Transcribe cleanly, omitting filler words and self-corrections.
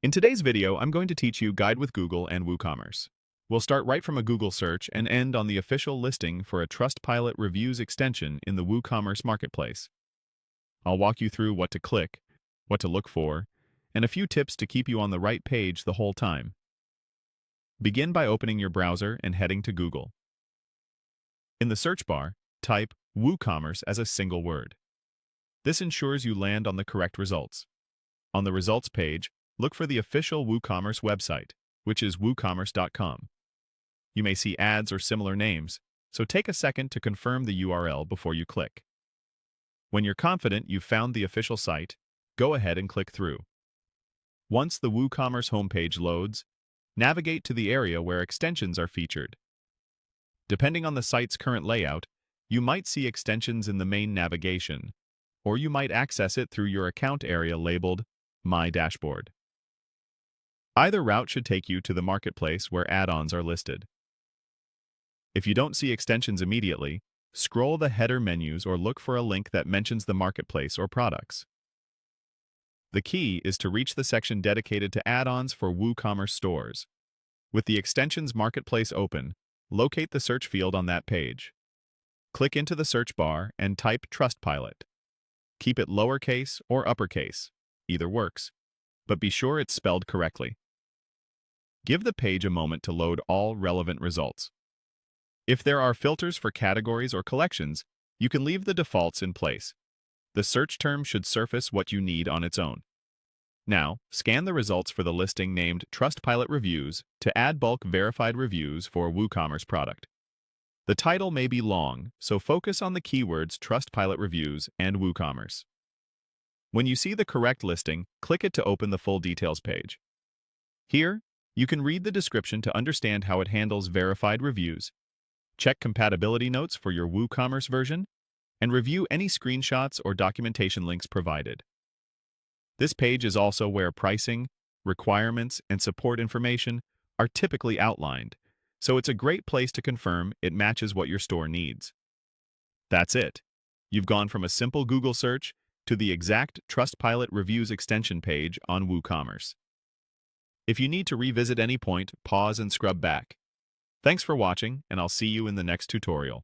In today's video, I'm going to teach you Guide with Google and WooCommerce. We'll start right from a Google search and end on the official listing for a Trustpilot Reviews extension in the WooCommerce marketplace. I'll walk you through what to click, what to look for, and a few tips to keep you on the right page the whole time. Begin by opening your browser and heading to Google. In the search bar, type WooCommerce as a single word. This ensures you land on the correct results. On the results page, look for the official WooCommerce website, which is woocommerce.com. You may see ads or similar names, so take a second to confirm the URL before you click. When you're confident you've found the official site, go ahead and click through. Once the WooCommerce homepage loads, navigate to the area where extensions are featured. Depending on the site's current layout, you might see extensions in the main navigation, or you might access it through your account area labeled My Dashboard. Either route should take you to the marketplace where add-ons are listed. If you don't see extensions immediately, scroll the header menus or look for a link that mentions the marketplace or products. The key is to reach the section dedicated to add-ons for WooCommerce stores. With the extensions marketplace open, locate the search field on that page. Click into the search bar and type Trustpilot. Keep it lowercase or uppercase, either works, but be sure it's spelled correctly. Give the page a moment to load all relevant results. If there are filters for categories or collections, you can leave the defaults in place. The search term should surface what you need on its own. Now, scan the results for the listing named Trustpilot Reviews to add bulk verified reviews for WooCommerce Product. The title may be long, so focus on the keywords Trustpilot Reviews and WooCommerce. When you see the correct listing, click it to open the full details page. Here, you can read the description to understand how it handles verified reviews, check compatibility notes for your WooCommerce version, and review any screenshots or documentation links provided. This page is also where pricing, requirements, and support information are typically outlined, so it's a great place to confirm it matches what your store needs. That's it. You've gone from a simple Google search to the exact Trustpilot Reviews extension page on WooCommerce. If you need to revisit any point, pause and scrub back. Thanks for watching, and I'll see you in the next tutorial.